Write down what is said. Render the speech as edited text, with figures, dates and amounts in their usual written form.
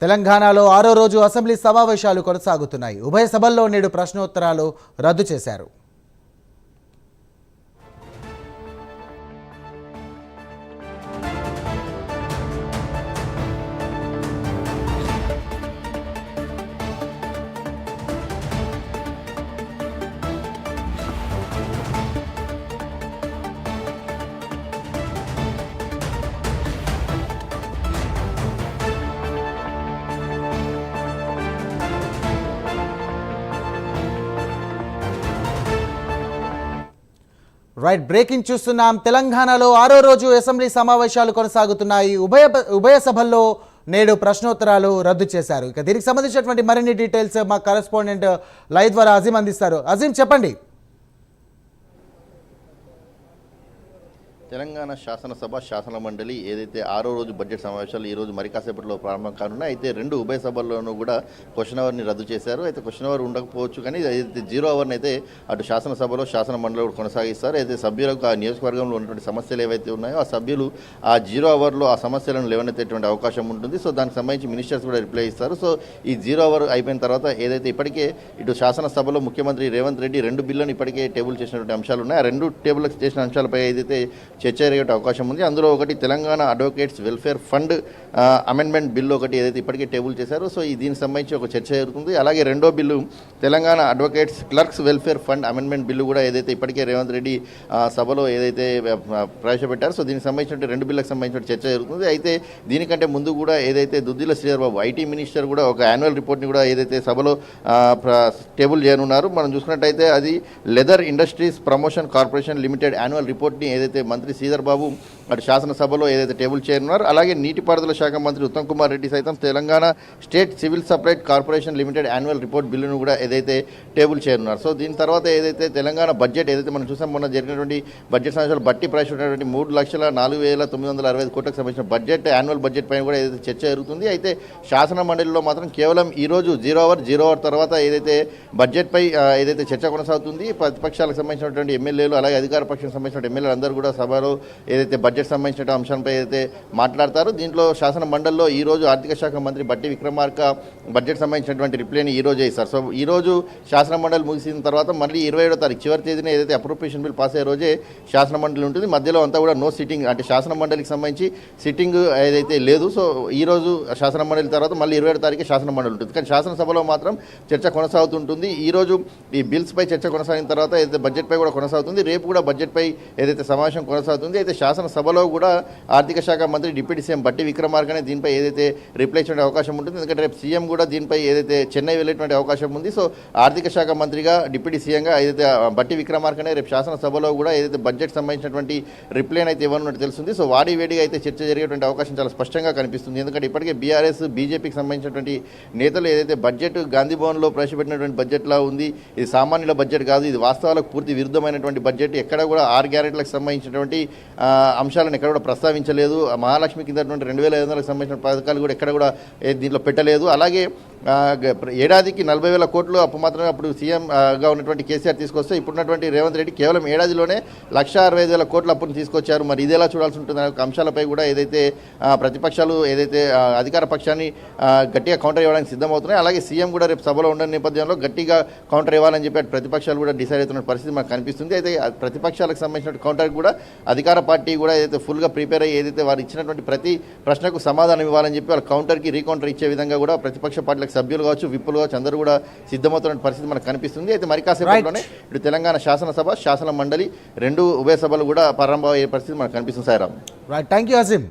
తెలంగాణలో 6వ రోజు అసెంబ్లీ సమావేశాలు కొనసాగుతున్నాయి. ఉభయ సభల్లో నేడు ప్రశ్నోత్తరాలు రద్దు చేశారు. రైట్, బ్రేకింగ్ చూస్తున్నాం. తెలంగాణలో 6వ రోజు అసెంబ్లీ సమావేశాలు కొనసాగుతున్నాయి. ఉభయ సభల్లో నేడు ప్రశ్నోత్తరాలు రద్దు చేశారు. ఇక దీనికి సంబంధించినటువంటి మరిన్ని డీటెయిల్స్ మా కరెస్పాండెంట్ లైవ్ ద్వారా అజీం అందిస్తారు. అజీం, చెప్పండి. తెలంగాణ శాసనసభ శాసన మండలి ఏదైతే 6వ రోజు బడ్జెట్ సమావేశాలు ఈ రోజు మరి కాసేపట్లో ప్రారంభం కానున్నాయి. అయితే రెండు ఉభయ సభల్లోనూ కూడా క్వశ్చన్ అవర్ని రద్దు చేశారు. అయితే క్వశ్చన్ అవర్ ఉండకపోవచ్చు, కానీ అయితే 0 అవర్ని అయితే అటు శాసనసభలో శాసన మండలిలో కొనసాగిస్తారు. అయితే సభ్యులకు ఆ నియోజకవర్గంలో ఉన్నటువంటి సమస్యలు ఏవైతే ఉన్నాయో ఆ సభ్యులు ఆ 0 అవర్లో ఆ సమస్యలను లేవనెత్తేటువంటి అవకాశం ఉంటుంది. సో దానికి సంబంధించి మినిస్టర్స్ కూడా రిప్లై ఇస్తారు. సో ఈ 0 అవర్ అయిపోయిన తర్వాత ఏదైతే ఇప్పటికే ఇటు శాసనసభలో ముఖ్యమంత్రి రేవంత్ రెడ్డి 2 బిల్లులను ఇప్పటికే టేబుల్ చేసినటువంటి అంశాలు ఉన్నాయి. ఆ 2 టేబుల్కి చేసిన అంశాలపై ఏదైతే చర్చ జరిగే అవకాశం ఉంది. అందులో ఒకటి Telangana advocates welfare fund amendment bill ఒకటి ఏదైతే ఇప్పటికే టేబుల్ చేశారో సో దీనికి సంబంధించి ఒక చర్చ జరుగుతుంది. అలాగే రెండో bill Telangana advocates clerks welfare fund amendment bill కూడా ఏదైతే ఇప్పటికే రేవంత్ రెడ్డి సభలో ఏదైతే ప్రవేశపెట్టారో సో దీనికి సంబంధించిన 2 బిల్లులకు సంబంధించిన చర్చ జరుగుతుంది. అయితే దీనికంటే ముందు కూడా ఏదైతే దుద్దిల శ్రీధర్ బాబు ఐటీ మినిస్టర్ కూడా ఒక యాన్యువల్ రిపోర్ట్ని కూడా ఏదైతే సభలో టేబుల్ చేయనున్నారు. మనం చూసుకున్నట్టయితే అది leather industries promotion corporation limited annual రిపోర్ట్ని ఏదైతే మంత్రి శ్రీధర్ బాబు అటు శాసనసభలో ఏదైతే టేబుల్ చేయనున్నారు. అలాగే నీటిపారుదల శాఖ మంత్రి ఉత్తమ్ కుమార్ రెడ్డి సైతం Telangana state civil supplies corporation limited annual report బిల్లును కూడా ఏదైతే టేబుల్ చేయనున్నారు. సో దీని తర్వాత ఏదైతే తెలంగాణ బడ్జెట్ ఏదైతే మనం చూసాం మొన్న జరిగినటువంటి బడ్జెట్ సమావేశాలు బట్టి ప్రవేశపెట్టినటువంటి 3,04,965 కోట్లకు సంబంధించిన బడ్జెట్ యాన్యువల్ బడ్జెట్ పైన కూడా ఏదైతే చర్చ జరుగుతుంది. అయితే శాసన మండలిలో మాత్రం కేవలం ఈ రోజు 0 అవర్ తర్వాత ఏదైతే బడ్జెట్ పై ఏదైతే చర్చ కొనసాగుతుంది. ప్రతిపక్షాలకు సంబంధించినటువంటి ఎమ్మెల్యేలు అలాగే అధికార పక్షానికి సంబంధించిన ఎమ్మెల్యేలు అందరూ కూడా సభలో ఏదైతే బడ్జెట్ సంబంధించిన అంశంపై ఏదైతే మాట్లాడతారు. దీంట్లో శాసన మండలిలో ఈ రోజు ఆర్థిక శాఖ మంత్రి బట్టి విక్రమార్క బడ్జెట్ సంబంధించినటువంటి రిప్లైని ఈ రోజే ఇస్తారు. సో ఈ రోజు శాసన మండలి ముగిసిన తర్వాత మళ్ళీ 27వ తారీఖు చివరి తేదీన ఏదైతే అప్రూప్రియేషన్ బిల్ పాస్ అయ్యే రోజే శాసన మండలి ఉంటుంది. మధ్యలో అంతా కూడా నో సిట్టింగ్, అంటే శాసన మండలికి సంబంధించి సిట్టింగ్ ఏదైతే లేదు. సో ఈ రోజు శాసన మండలి తర్వాత మళ్ళీ 27వ తారీఖు శాసన మండలి ఉంటుంది. కానీ శాసనసభలో మాత్రం చర్చ కొనసాగుతుంటుంది. ఈ రోజు ఈ బిల్స్ పై చర్చ కొనసాగిన తర్వాత ఏదైతే బడ్జెట్ పై కూడా కొనసాగుతుంది. రేపు కూడా బడ్జెట్ పై ఏదైతే సమావేశం కొనసాగుతుంది. అయితే శాసనసభలో కూడా ఆర్థిక శాఖ మంత్రి డిప్యూటీ సీఎం బట్టి విక్రమార్కనే దీనిపై ఏదైతే రిప్లై ఇచ్చే అవకాశం ఉంటుంది. ఎందుకంటే రేపు సీఎం కూడా దీనిపై ఏదైతే చెన్నై వెళ్ళేటువంటి అవకాశం ఉంది. సో ఆర్థిక శాఖ మంత్రిగా డిప్యూటీ సీఎంగా ఏదైతే బట్టి విక్రమార్కనే రేపు శాసనసభలో కూడా ఏదైతే బడ్జెట్ సంబంధించినటువంటి రిప్లైని అయితే ఇవ్వనున్నట్టు తెలుస్తుంది. సో వాడి వేడిగా అయితే చర్చ జరిగేటువంటి అవకాశం చాలా స్పష్టంగా కనిపిస్తుంది. ఎందుకంటే ఇప్పటికే బీఆర్ఎస్ బీజేపీకి సంబంధించినటువంటి నేతలు ఏదైతే బడ్జెట్ గాంధీ భవన్లో ప్రవేశపెట్టినటువంటి బడ్జెట్లా ఉంది, ఇది సామాన్యుల బడ్జెట్ కాదు, ఇది వాస్తవాలకు పూర్తి విరుద్ధమైనటువంటి బడ్జెట్, ఎక్కడ కూడా 6 గ్యారెంటీలకు సంబంధించినటువంటి అంశాలను ఎక్కడ కూడా ప్రస్తావించలేదు. మహాలక్ష్మి కింద 2,500లకు సంబంధించిన పథకాలు కూడా ఎక్కడ కూడా దీంట్లో పెట్టలేదు. అలాగే ఏడాదికి 40,000 కోట్లు అప్పు మాత్రమే అప్పుడు సీఎంగా ఉన్నటువంటి కేసీఆర్ తీసుకొస్తే ఇప్పుడున్నటువంటి రేవంత్ రెడ్డి కేవలం ఏడాదిలోనే 1,65,000 కోట్ల అప్పును తీసుకొచ్చారు. మరి ఇదేలా చూడాల్సి ఉంటుంది అనే అంశాలపై కూడా ఏదైతే ప్రతిపక్షాలు ఏదైతే అధికార పక్షాన్ని గట్టిగా కౌంటర్ ఇవ్వడానికి సిద్ధమవుతున్నాయి. అలాగే సీఎం కూడా రేపు సభలో ఉన్న నేపథ్యంలో గట్టిగా కౌంటర్ ఇవ్వాలని చెప్పి ప్రతిపక్షాలు కూడా డిసైడ్ అవుతున్న పరిస్థితి మనకు కనిపిస్తుంది. అయితే ప్రతిపక్షాలకు సంబంధించిన కౌంటర్ కూడా అధికార పార్టీ కూడా ఏదైతే ఫుల్గా ప్రిపేర్ అయ్యి ఏదైతే వారు ఇచ్చినటువంటి ప్రతి ప్రశ్నకు సమాధానం ఇవ్వాలని చెప్పి వాళ్ళ కౌంటర్కి రీకౌంటర్ ఇచ్చే విధంగా కూడా ప్రతిపక్ష పార్టీలకు సభ్యులు కావచ్చు, విప్పులు కావచ్చు, అందరూ కూడా సిద్ధమవుతున్న పరిస్థితి మనకు కనిపిస్తుంది. అయితే మరి కాసేపట్లోనే ఇటు తెలంగాణ శాసనసభ శాసన మండలి 2 ఉభయ సభలు కూడా ప్రారంభమయ్యే పరిస్థితి మనకు కనిపిస్తుంది. Sairam. Right, thank you Azeem.